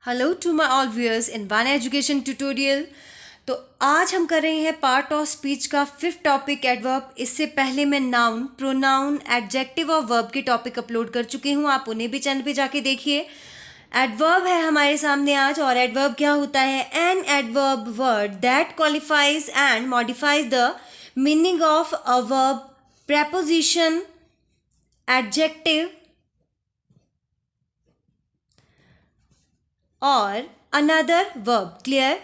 Hello to my all viewers in one education tutorial. तो आज हम कर रहे हैं पार्ट ऑफ स्पीच का फिफ्थ टॉपिक एडवर्ब। इससे पहले मैं नाउन, प्रोनाउन, एडजेक्टिव और वर्ब के टॉपिक अपलोड कर चुकी हूँ, आप उन्हें भी चैनल पे जाके देखिए। एडवर्ब है हमारे सामने आज, और एडवर्ब क्या होता है? An adverb word that qualifies and modifies the meaning of a verb, preposition, adjective और अनदर वर्ब। क्लियर?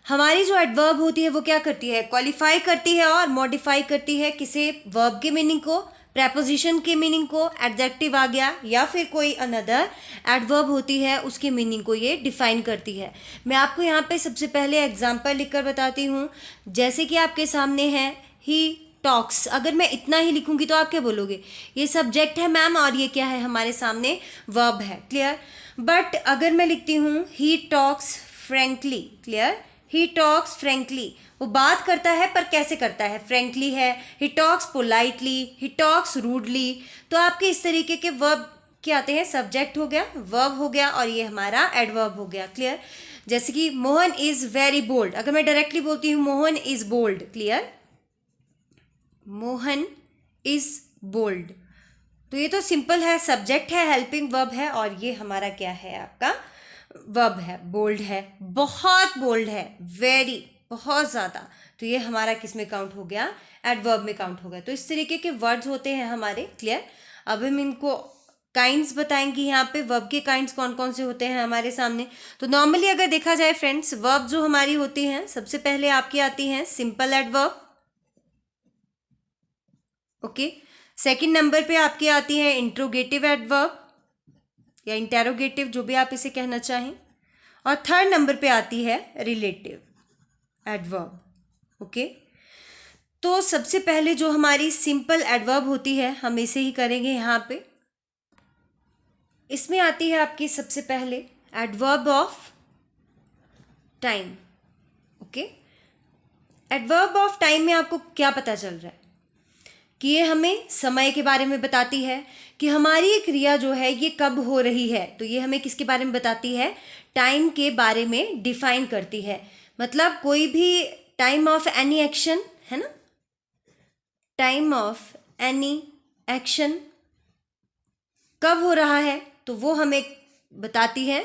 हमारी जो एडवर्ब होती है वो क्या करती है? क्वालिफाई करती है और मॉडिफाई करती है किसी वर्ब के मीनिंग को, प्रेपोजिशन के मीनिंग को, एडजेक्टिव आ गया, या फिर कोई अनदर एडवर्ब होती है उसकी मीनिंग को ये डिफाइन करती है। मैं आपको यहाँ पे सबसे पहले एग्जांपल लिखकर बताती हूँ। जैसे कि आपके सामने है ही टॉक्स। अगर मैं इतना ही लिखूंगी तो आप क्या बोलोगे? ये सब्जेक्ट है मैम, और ये क्या है? हमारे सामने वर्ब है। क्लियर? बट अगर मैं लिखती हूँ he talks frankly, clear, he talks frankly, वो बात करता है पर कैसे करता है? फ्रेंकली है। He talks politely, he talks rudely. तो आपके इस तरीके के वर्ब क्या आते हैं? सब्जेक्ट हो गया, वर्ब हो गया, और ये हमारा एडवर्ब हो गया। क्लियर? जैसे कि मोहन इज वेरी बोल्ड। अगर मैं डायरेक्टली बोलती हूँ Mohan is bold, clear, Mohan is bold, तो ये तो सिंपल है, सब्जेक्ट है, हेल्पिंग वर्ब है, और ये हमारा क्या है? आपका वर्ब है। बोल्ड है, बहुत बोल्ड है, वेरी, बहुत ज़्यादा, तो ये हमारा किस में काउंट हो गया? एडवर्ब में काउंट हो गया। तो इस तरीके के वर्ड्स होते हैं हमारे। क्लियर? अब हम इनको काइंड्स बताएंगे। यहाँ पे वर्ब के काइंड्स कौन कौन से होते हैं हमारे सामने। तो नॉर्मली अगर देखा जाए फ्रेंड्स, वर्ब जो हमारी होती हैं, सबसे पहले आपकी आती हैं simple adverb. Okay, second number पे आपकी आती है इंट्रोगेटिव एडवर्ब या इंटेरोगेटिव, जो भी आप इसे कहना चाहें, और थर्ड नंबर पे आती है रिलेटिव एडवर्ब। ओके, तो सबसे पहले जो हमारी सिंपल एडवर्ब होती है, हम इसे ही करेंगे यहाँ पे। इसमें आती है आपकी सबसे पहले adverb of time. Okay, adverb of time में आपको क्या पता चल रहा है? कि ये हमें समय के बारे में बताती है कि हमारी ये क्रिया जो है ये कब हो रही है। तो ये हमें किसके बारे में बताती है? टाइम के बारे में डिफाइन करती है। मतलब कोई भी टाइम ऑफ एनी एक्शन है ना, टाइम ऑफ एनी एक्शन कब हो रहा है, तो वो हमें बताती है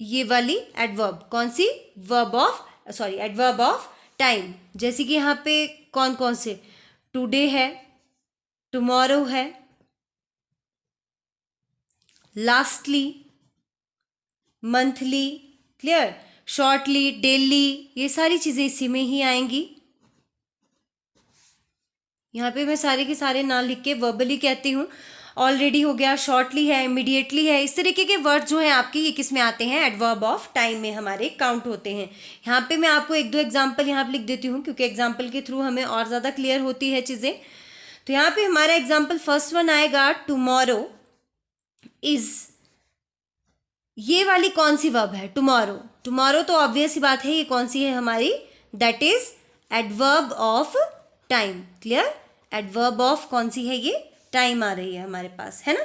ये वाली एडवर्ब। कौन सी? Verb of, sorry, adverb of time. जैसे कि यहाँ पे कौन कौन से? टुडे है, टुमारो है, lastly, monthly, clear, shortly, daily, ये सारी चीजें इसी में ही आएंगी। यहाँ पे मैं सारे के सारे नाम लिख के वर्बली कहती हूँ। ऑलरेडी हो गया, शॉर्टली है, इमीडिएटली है, इस तरीके के वर्ड जो हैं आपके, ये किस में आते हैं? एडवर्ब ऑफ टाइम में हमारे काउंट होते हैं। यहाँ पे मैं आपको एक दो एग्जाम्पल यहाँ पे लिख देती हूँ, क्योंकि एग्जाम्पल के थ्रू हमें और ज़्यादा क्लियर होती है चीज़ें। तो यहाँ पे हमारा एग्जाम्पल फर्स्ट वन आएगा, टुमारो इज। ये वाली कौन सी वर्ब है? टुमारो। टुमारो तो ऑब्वियस ही बात है, ये कौन सी है हमारी? That is adverb of time. Clear? Adverb of कौन सी है? ये टाइम आ रही है हमारे पास, है ना।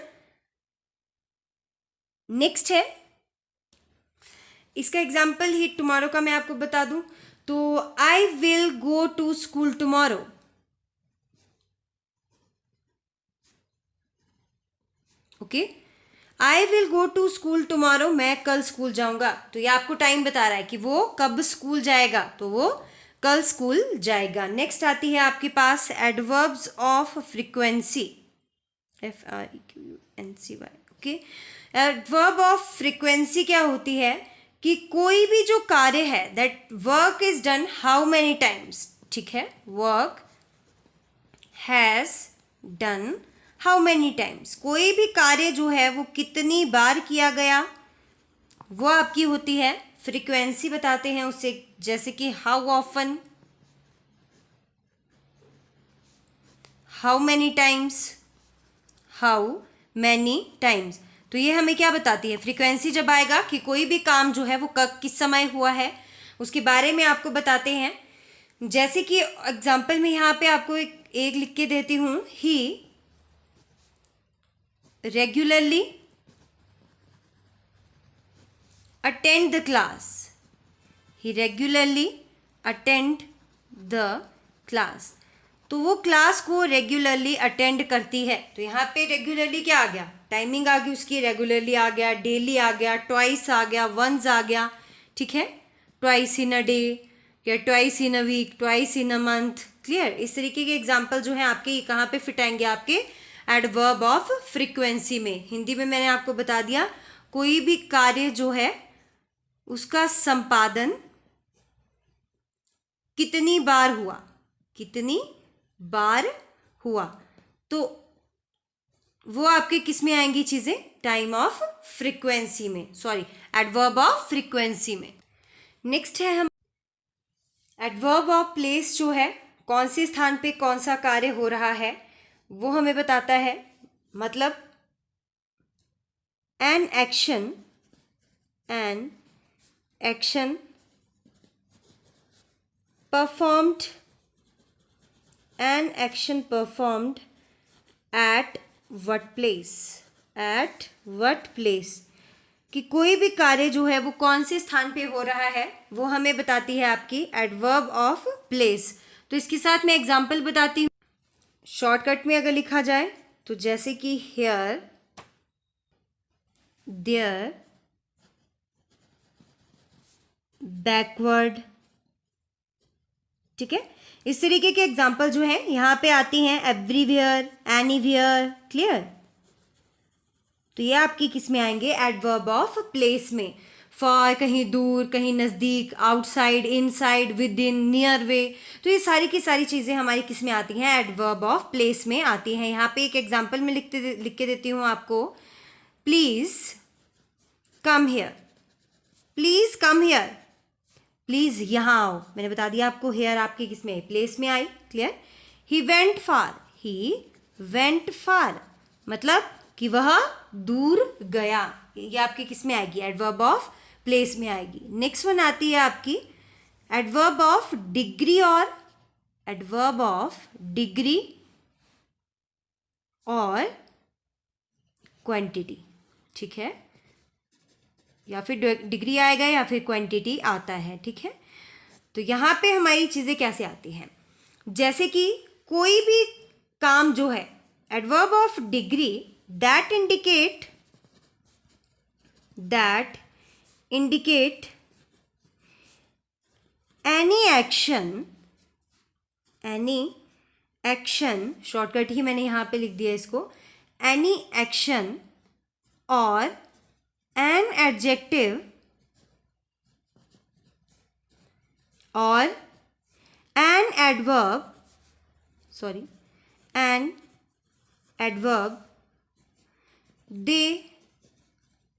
नेक्स्ट है, इसका एग्जाम्पल ही टुमारो का मैं आपको बता दूं, तो I will go to school tomorrow. Okay, I will go to school tomorrow, मैं कल स्कूल जाऊंगा। तो ये आपको टाइम बता रहा है कि वो कब स्कूल जाएगा, तो वो कल स्कूल जाएगा। नेक्स्ट आती है आपके पास adverbs of frequency, FREQUENCY। Okay, adverb of frequency क्या होती है? कि कोई भी जो कार्य है, that work is done how many times. ठीक है, work has done how many times, कोई भी कार्य जो है वो कितनी बार किया गया, वो आपकी होती है फ्रीक्वेंसी, बताते हैं उससे। जैसे कि how often, how many times, how many times. तो ये हमें क्या बताती है? फ्रीक्वेंसी जब आएगा कि कोई भी काम जो है वो कब, किस समय हुआ है, उसके बारे में आपको बताते हैं। जैसे कि एग्जाम्पल में यहाँ पे आपको एक लिख के देती हूँ, ही regularly attend the class. He regularly attend the class. तो वो क्लास को रेगुलरली अटेंड करती है. तो यहाँ पे रेगुलरली क्या आ गया, टाइमिंग आ गई उसकी, रेगुलरली आ गया, डेली आ गया, ट्वाइस आ गया, वंस आ गया. ठीक है, ट्वाइस इन अ डे या twice in a week, twice in a month. Clear. इस तरीके के एग्जाम्पल जो है आपके ये कहाँ पे फिट आएंगे, आपके एडवर्ब ऑफ फ्रीक्वेंसी में. हिंदी में मैंने आपको बता दिया, कोई भी कार्य जो है उसका संपादन कितनी बार हुआ, कितनी बार हुआ, तो वो आपके किस में आएंगी चीजें, टाइम ऑफ फ्रीक्वेंसी में, सॉरी एडवर्ब ऑफ फ्रीक्वेंसी में. नेक्स्ट है हम एडवर्ब ऑफ प्लेस, जो है कौन से स्थान पे कौन सा कार्य हो रहा है वो हमें बताता है. मतलब an action performed at what place, कि कोई भी कार्य जो है वो कौन से स्थान पे हो रहा है वो हमें बताती है आपकी एडवर्ब ऑफ प्लेस. तो इसके साथ मैं एग्जांपल बताती हूँ. शॉर्टकट में अगर लिखा जाए तो जैसे कि हियर, देयर, बैकवर्ड. ठीक है, इस तरीके के एग्जाम्पल जो है यहाँ पे आती हैं. Everywhere, anywhere. क्लियर. तो ये आपकी किस में आएंगे, एडवर्ब ऑफ प्लेस में. फॉर कहीं दूर, कहीं नज़दीक, outside, inside, within, near way. तो ये सारी की सारी चीज़ें हमारी किस में आती हैं, एडवर्ब ऑफ प्लेस में आती हैं. यहाँ पे एक एग्जाम्पल में लिख के देती हूँ आपको. Please come here, please come here, please यहाँ आओ. मैंने बता दिया आपको, हेयर आपकी किस में, प्लेस में आई. क्लियर. ही वेंट फार, मतलब कि वह दूर गया. ये आपकी किस में आएगी, एडवर्ब ऑफ प्लेस में आएगी. नेक्स्ट वन आती है आपकी एडवर्ब ऑफ डिग्री और क्वांटिटी. ठीक है, या फिर डिग्री आएगा या फिर क्वांटिटी आता है. ठीक है, तो यहाँ पे हमारी चीज़ें कैसे आती हैं, जैसे कि कोई भी काम जो है, adverb of degree that indicate any action, shortcut ही मैंने यहाँ पे लिख दिया इसको, एनी एक्शन और an adjective or an adverb, they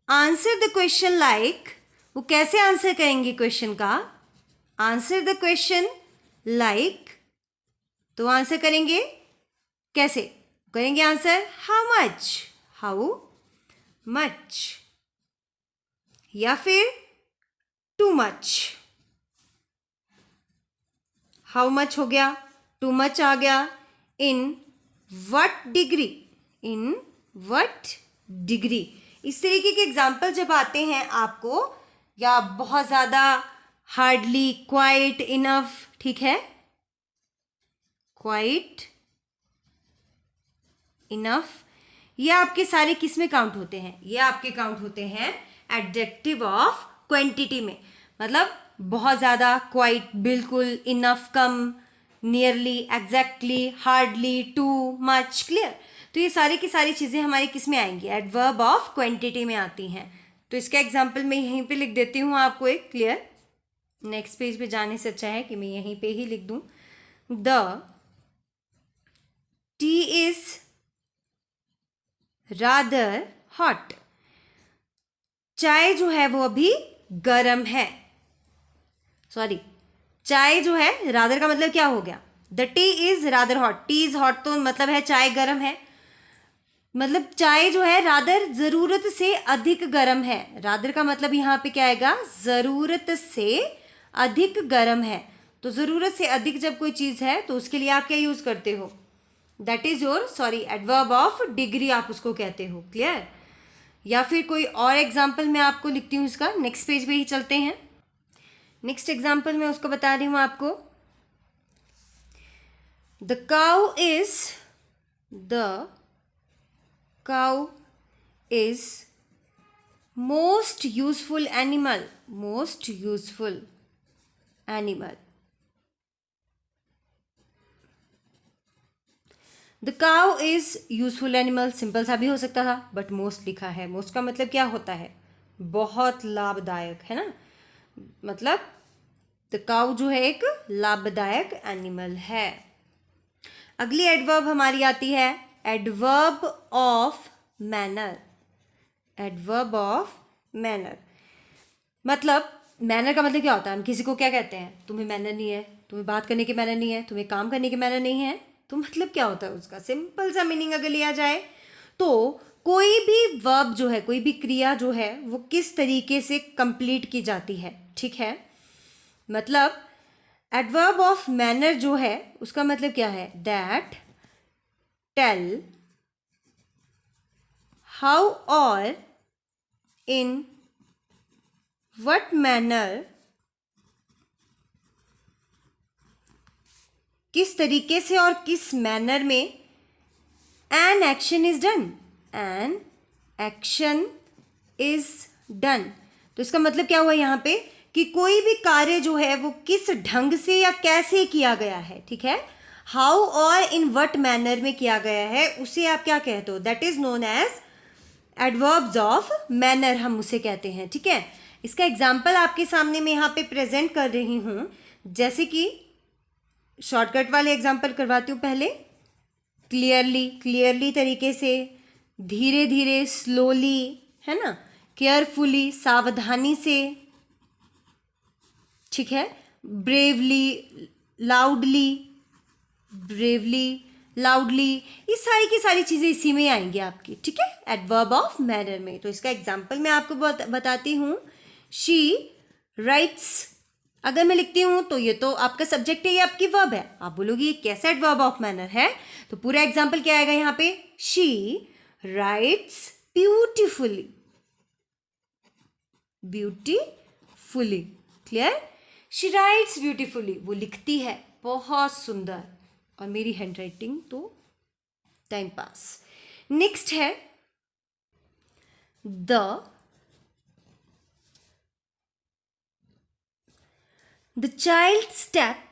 answer the question like, वो कैसे आंसर करेंगे क्वेश्चन का, आंसर द क्वेश्चन लाइक. तो आंसर करेंगे कैसे, करेंगे आंसर हाउ मच या फिर टू मच. हाउ मच हो गया, टू मच आ गया, इन वट डिग्री. इस तरीके के एग्जाम्पल जब आते हैं आपको, या बहुत ज़्यादा, हार्डली, क्वाइट, इनफ. ठीक है, क्वाइट, इनफ, ये आपके सारे किस में काउंट होते हैं, ये आपके काउंट होते हैं एडजेक्टिव ऑफ क्वांटिटी में. मतलब बहुत ज़्यादा, क्वाइट, बिल्कुल, इनफ, कम, nearly, exactly, hardly, too much. Clear. तो ये सारी की सारी चीज़ें हमारी किस में आएंगी, एडवर्ब ऑफ क्वांटिटी में आती हैं. तो इसका एग्जाम्पल मैं यहीं पे लिख देती हूँ आपको एक. क्लियर. नेक्स्ट पेज पे जाने से अच्छा है कि मैं यहीं पे ही लिख दूँ. The T is rather hot, चाय जो है वो अभी गर्म है. सॉरी, चाय जो है, रादर का मतलब क्या हो गया, the T is rather hot. T is hot तो मतलब है चाय गर्म है, मतलब चाय जो है रादर जरूरत से अधिक गर्म है. रादर का मतलब यहाँ पे क्या आएगा, जरूरत से अधिक गर्म है. तो जरूरत से अधिक जब कोई चीज है तो उसके लिए आप क्या यूज करते हो, that is your adverb of degree आप उसको कहते हो. क्लियर. या फिर कोई और एग्जाम्पल मैं आपको लिखती हूँ इसका, नेक्स्ट पेज पे ही चलते हैं। नेक्स्ट एग्जाम्पल मैं उसको बता रही हूँ आपको। The cow is most useful animal. The cow is useful animal, simple सा भी हो सकता था, बट मोस्ट लिखा है। मोस्ट का मतलब क्या होता है? बहुत लाभदायक, है ना। मतलब द काउ जो है एक लाभदायक एनिमल है। अगली एडवर्ब हमारी आती है एडवर्ब ऑफ मैनर। मतलब मैनर का मतलब क्या होता है? हम किसी को क्या कहते हैं? तुम्हें मैनर नहीं है, तुम्हें बात करने के मैनर नहीं है, तुम्हें काम करने के मैनर नहीं है। तो मतलब क्या होता है उसका? सिंपल सा मीनिंग अगर लिया जाए तो कोई भी वर्ब जो है, कोई भी क्रिया जो है, वो किस तरीके से कंप्लीट की जाती है, ठीक है। मतलब एडवर्ब ऑफ मैनर जो है उसका मतलब क्या है? दैट टेल हाउ और इन व्हाट मैनर, किस तरीके से और किस मैनर में एन एक्शन इज डन। तो इसका मतलब क्या हुआ यहाँ पे कि कोई भी कार्य जो है वो किस ढंग से या कैसे किया गया है, ठीक है। हाउ और इन व्हाट मैनर में किया गया है, उसे आप क्या कहते हो? That is known as adverbs of manner, हम उसे कहते हैं, ठीक है। इसका एग्जाम्पल आपके सामने मैं यहाँ पे प्रेजेंट कर रही हूँ। जैसे कि शॉर्टकट वाले एग्जाम्पल करवाती हूँ पहले। क्लियरली तरीके से, धीरे धीरे स्लोली, है ना, केयरफुली सावधानी से, ठीक है। ब्रेवली लाउडली, ये सारी की सारी चीज़ें इसी में आएंगी आपकी, ठीक है, एडवर्ब ऑफ मैनर में। तो इसका एग्जाम्पल मैं आपको बताती हूँ। शी राइट्स, अगर मैं लिखती हूँ तो ये तो आपका सब्जेक्ट है, ये आपकी वर्ब है। आप बोलोगे ये कैसा एडवर्ब ऑफ मैनर है? तो पूरा एग्जाम्पल क्या आएगा यहाँ पे? She writes beautifully. Clear? She writes beautifully, वो लिखती है बहुत सुंदर, और मेरी हैंड राइटिंग तो टाइम पास। नेक्स्ट है the child step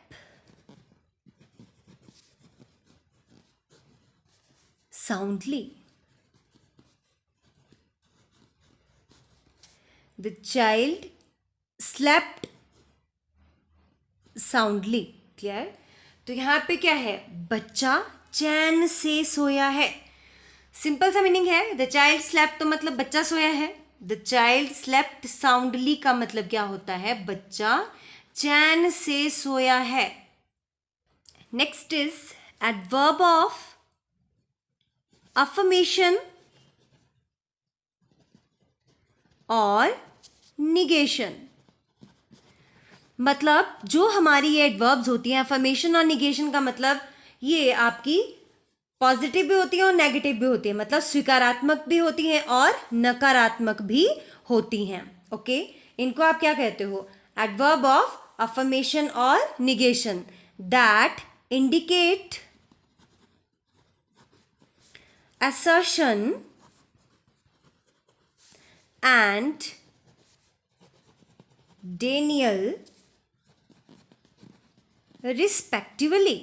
soundly. The child slept soundly. Clear? तो यहाँ पे क्या है? बच्चा चैन से सोया है। सिंपल सा मीनिंग है। द चाइल्ड स्लेप्ट तो मतलब बच्चा सोया है। द चाइल्ड स्लेप्ट साउंडली का मतलब क्या होता है? बच्चा चैन से सोया है। Next is adverb of affirmation और निगेशन। मतलब जो हमारी ये एडवर्ब्स होती हैं, अफर्मेशन और निगेशन का मतलब ये आपकी पॉजिटिव भी होती हैं और नेगेटिव भी होती हैं। मतलब स्वीकारात्मक भी होती हैं और नकारात्मक भी होती हैं। ओके, इनको आप क्या कहते हो? एडवर्ब ऑफ अफर्मेशन और negation that indicate assertion and denial respectively।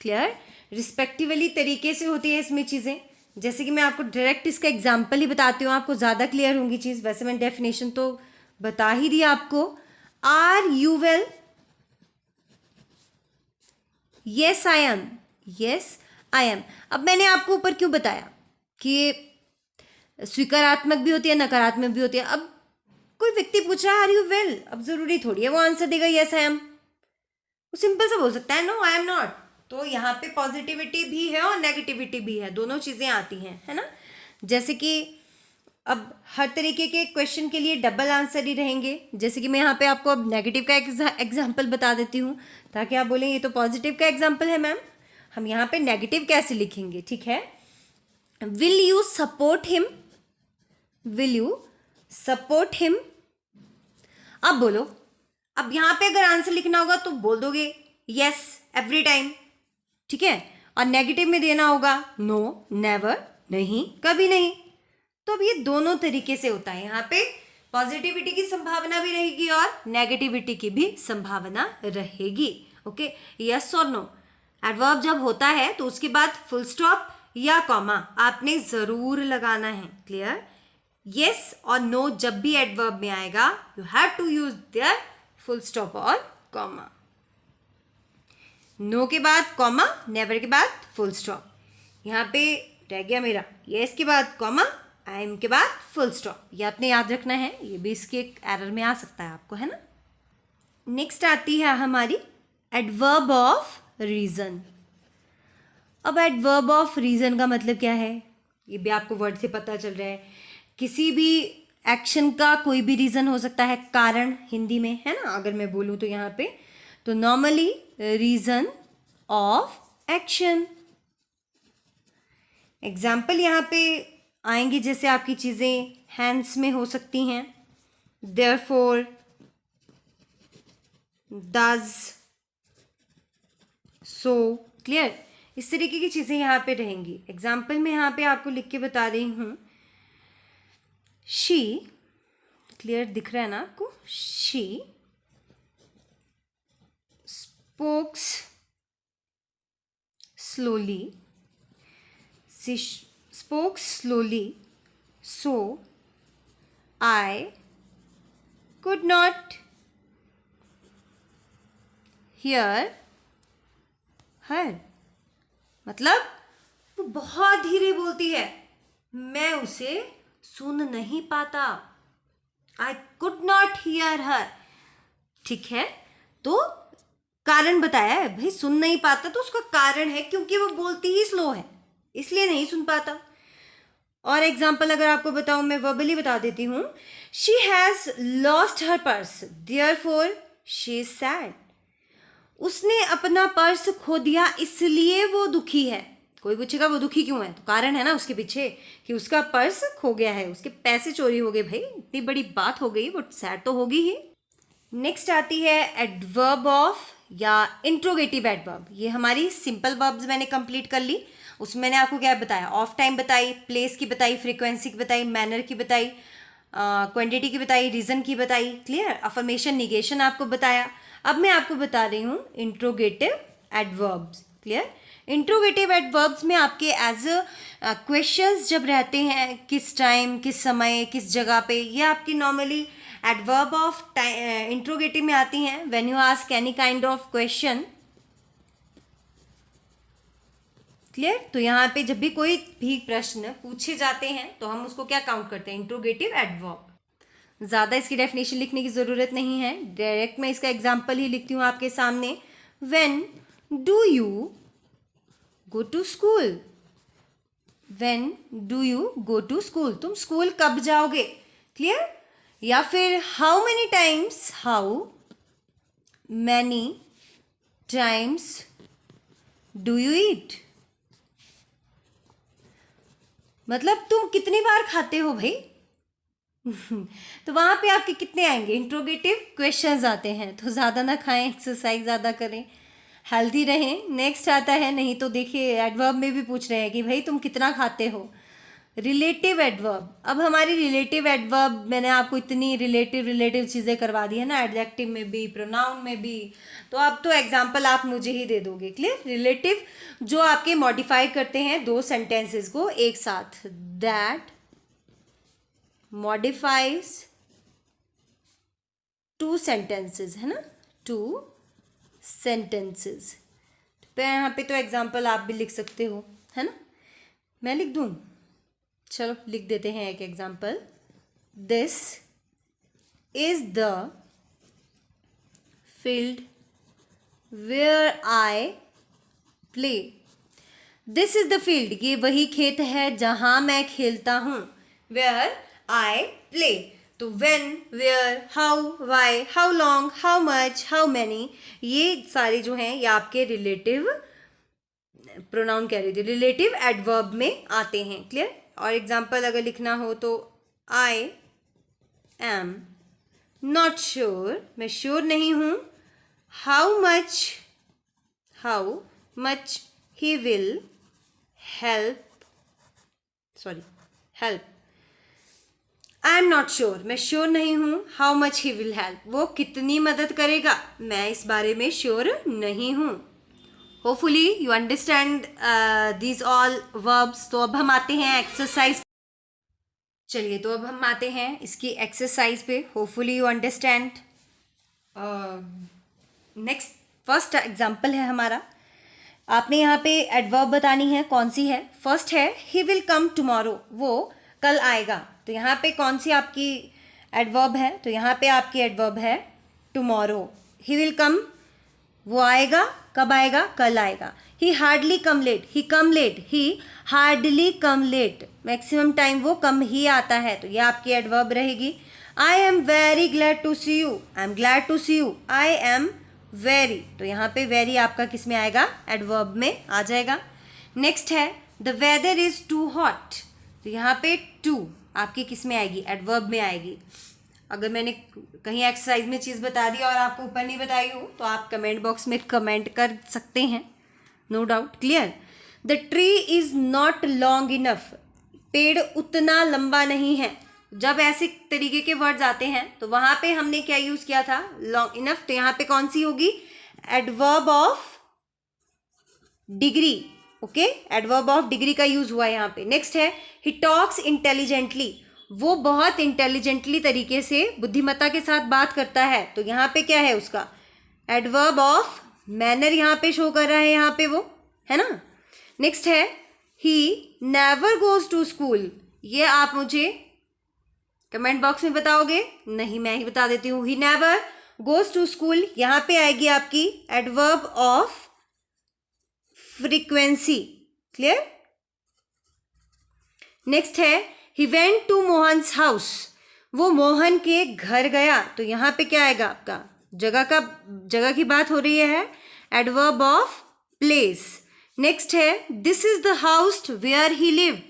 Clear? Respectively तरीके से होती है इसमें चीज़ें। जैसे कि मैं आपको डायरेक्ट इसका एग्जाम्पल ही बताती हूँ, आपको ज़्यादा क्लियर होंगी चीज़। वैसे मैंने डेफिनेशन तो बता ही दिया आपको। Are you well? Yes I am. Yes I am. अब मैंने आपको ऊपर क्यों बताया कि स्वीकारात्मक भी होती है, नकारात्मक भी होती है। अब कोई व्यक्ति पूछ रहा है आर यू वेल, अब जरूरी थोड़ी है वो आंसर देगा यस आई एम। वो सिंपल सा बोल सकता है नो आई एम नॉट। तो यहाँ पे पॉजिटिविटी भी है और नेगेटिविटी भी है, दोनों चीज़ें आती हैं, है ना। जैसे कि अब हर तरीके के क्वेश्चन के लिए डबल आंसर ही रहेंगे। जैसे कि मैं यहाँ पे आपको अब नेगेटिव का एग्जाम्पल बता देती हूँ, ताकि आप बोलें ये तो पॉजिटिव का एग्जाम्पल है मैम, हम यहाँ पे नेगेटिव कैसे लिखेंगे, ठीक है। Will you support him? Will you support him? अब बोलो, अब यहाँ पे अगर आंसर लिखना होगा तो बोल दोगे यस एवरी टाइम, ठीक है, और नेगेटिव में देना होगा नो, नेवर, नहीं, कभी नहीं। तो अब ये दोनों तरीके से होता है, यहाँ पे पॉजिटिविटी की संभावना भी रहेगी और नेगेटिविटी की भी संभावना रहेगी। ओके, यस और नो। एडवर्ब जब होता है तो उसके बाद फुल स्टॉप या कॉमा आपने जरूर लगाना है। क्लियर? यस और नो जब भी एडवर्ब में आएगा you have to use their full stop और कॉमा। नो के बाद कॉमा, नेवर के बाद फुल स्टॉप। यहाँ पे रह गया मेरा यस के बाद कॉमा, आई एम के बाद फुल स्टॉप। ये आपने याद रखना है, ये भी इसके एक एरर में आ सकता है आपको, है ना। नेक्स्ट आती है हमारी एडवर्ब ऑफ रीजन। अब एडवर्ब ऑफ रीजन का मतलब क्या है, ये भी आपको वर्ड से पता चल रहा है। किसी भी एक्शन का कोई भी रीजन हो सकता है, कारण हिंदी में, है ना। अगर मैं बोलूँ तो यहाँ पे तो normally reason of action. Example यहाँ पे आएंगे, जैसे आपकी चीज़ें हैंड्स में हो सकती हैं, देयरफॉर, डज, सो। क्लियर? इस तरीके की चीज़ें यहाँ पे रहेंगी। एग्जाम्पल में यहाँ पे आपको लिख के बता रही हूँ, शी, क्लियर दिख रहा है ना आपको, she spokes slowly, she spokes slowly, so I could not hear her. मतलब वो बहुत धीरे बोलती है, मैं उसे सुन नहीं पाता। आई कुड नॉट हियर हर। ठीक है, तो कारण बताया है भाई, सुन नहीं पाता तो उसका कारण है क्योंकि वो बोलती ही स्लो है, इसलिए नहीं सुन पाता। और एग्जाम्पल अगर आपको बताऊं, मैं वर्बली बता देती हूँ, she has lost her purse therefore she is sad. उसने अपना पर्स खो दिया इसलिए वो दुखी है। कोई पूछेगा वो दुखी क्यों है, तो कारण है ना उसके पीछे कि उसका पर्स खो गया है, उसके पैसे चोरी हो गए। भाई इतनी बड़ी बात हो गई, वो सैड तो होगी ही। नेक्स्ट आती है एडवर्ब ऑफ या इंट्रोगेटिव एडवर्ब। ये हमारी सिंपल वर्ब्स मैंने कंप्लीट कर ली। उसमें मैंने आपको क्या बताया, ऑफ टाइम बताई, प्लेस की बताई, फ्रीक्वेंसी की बताई, मैनर की बताई, क्वांटिटी की बताई, रीजन की बताई। क्लियर? अफर्मेशन, निगेशन आपको बताया। अब मैं आपको बता रही हूँ interrogative adverbs. Clear? Interrogative adverbs में आपके एज क्वेश्चंस जब रहते हैं, किस टाइम, किस समय, किस जगह पे, ये आपकी नॉर्मली एडवर्ब ऑफ इंट्रोगेटिव में आती हैं। When you ask any kind of question. Clear? तो यहाँ पे जब भी कोई भी प्रश्न पूछे जाते हैं तो हम उसको क्या काउंट करते हैं, इंट्रोगेटिव एडवर्ब। ज़्यादा इसकी डेफिनेशन लिखने की ज़रूरत नहीं है, डायरेक्ट मैं इसका एग्जाम्पल ही लिखती हूँ आपके सामने। When do you go to school? When do you go to school? तुम स्कूल कब जाओगे? क्लियर? या फिर how many times, how many times do you eat? मतलब तुम कितनी बार खाते हो भाई। तो वहां पे आपके कितने आएंगे, इंट्रोगेटिव क्वेश्चंस आते हैं। तो ज़्यादा ना खाएं, एक्सरसाइज ज़्यादा करें, हेल्दी रहें। नेक्स्ट आता है, नहीं तो देखिए एडवर्ब में भी पूछ रहे हैं कि भाई तुम कितना खाते हो। Relative adverb. अब हमारी रिलेटिव एडवर्ब, मैंने आपको इतनी रिलेटिव चीज़ें करवा दी है ना, एडजेक्टिव में भी, प्रोनाउन में भी। तो अब तो एग्जाम्पल आप मुझे ही दे दोगे। क्लियर? रिलेटिव जो आपके मॉडिफाई करते हैं दो सेंटेंसेस को एक साथ, दैट मॉडिफाइज टू सेंटेंसेस, है ना, टू सेंटेंसेस। तो यहाँ पे तो एग्जाम्पल आप भी लिख सकते हो, है ना। मैं लिख दूँ? चलो लिख देते हैं एक example. This is the field where I play. This is the field, ये वही खेत है जहां मैं खेलता हूं। Where I play. तो when, where, how, why, how long, how much, how many, ये सारे जो हैं ये आपके रिलेटिव प्रोनाउन कह रही थी, रिलेटिव एडवर्ब में आते हैं। क्लियर? और एग्जाम्पल अगर लिखना हो तो आई एम नॉट श्योर, मैं श्योर नहीं हूँ. How much he will help. I am not sure, मैं श्योर नहीं हूँ. How much he will help, वो कितनी मदद करेगा, मैं इस बारे में श्योर नहीं हूँ. Hopefully you understand these all verbs. तो अब हम आते हैं एक्सरसाइज. चलिए, तो अब हम आते हैं इसकी एक्सरसाइज पे. Hopefully you understand. Next first example है हमारा. आपने यहाँ पे एडवर्ब बतानी है. कौन सी है? फर्स्ट है ही विल कम टुमारो, वो कल आएगा. तो यहाँ पे कौन सी आपकी एडवर्ब है? तो यहाँ पे आपकी एडवर्ब है टुमारो. ही विल कम, वो आएगा. कब आएगा? कल आएगा. He hardly come late, he hardly come late, maximum time वो कम ही आता है. तो ये आपकी एडवर्ब रहेगी. I am very glad to see you, I am glad to see you. I am very, तो यहाँ पे वेरी आपका किस में आएगा? एडवर्ब में आ जाएगा. नेक्स्ट है the weather is too hot. तो यहाँ पे टू आपकी किस में आएगी? एडवर्ब में आएगी. अगर मैंने कहीं एक्सरसाइज में चीज़ बता दी और आपको ऊपर नहीं बताई हो तो आप कमेंट बॉक्स में कमेंट कर सकते हैं. No doubt. Clear. The tree is not long enough, पेड़ उतना लंबा नहीं है. जब ऐसे तरीके के वर्ड्स आते हैं तो वहाँ पे हमने क्या यूज़ किया था? Long enough. तो यहाँ पे कौन सी होगी? Adverb of degree. Okay, adverb of degree का यूज़ हुआ है यहाँ पे. नेक्स्ट है ही टॉक्स इंटेलिजेंटली, वो बहुत इंटेलिजेंटली तरीके से बुद्धिमत्ता के साथ बात करता है. तो यहाँ पे क्या है उसका? एडवर्ब ऑफ मैनर यहाँ पे शो कर रहा है, यहाँ पे वो है ना. नेक्स्ट है he never goes to school. ये आप मुझे कमेंट बॉक्स में बताओगे? नहीं, मैं ही बता देती हूँ. He never goes to school, यहाँ पे आएगी आपकी adverb of frequency. Clear. Next है he went to Mohan's house, वो मोहन के घर गया. तो यहाँ पे क्या आएगा आपका? जगह की बात हो रही है, एडवर्ब ऑफ प्लेस. नेक्स्ट है this is the house where he live,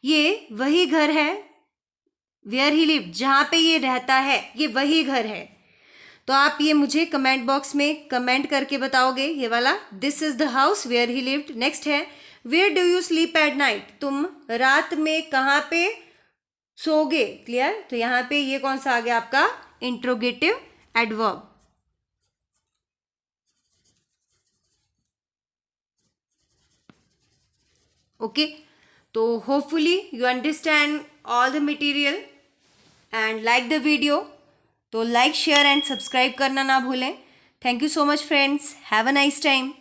ये वही घर है. वेयर ही लिव, जहाँ पे ये रहता है, ये वही घर है. तो आप ये मुझे कमेंट बॉक्स में कमेंट करके बताओगे ये वाला. This is the house where he lived. Next है where do you sleep at night, तुम रात में कहाँ पे सोगे. क्लियर. तो यहाँ पे ये कौन सा आ गया आपका? Interrogative adverb. ओके, तो hopefully you understand all the material and like the video. तो लाइक, शेयर एंड सब्सक्राइब करना ना भूलें. Thank you so much friends. Have a nice time.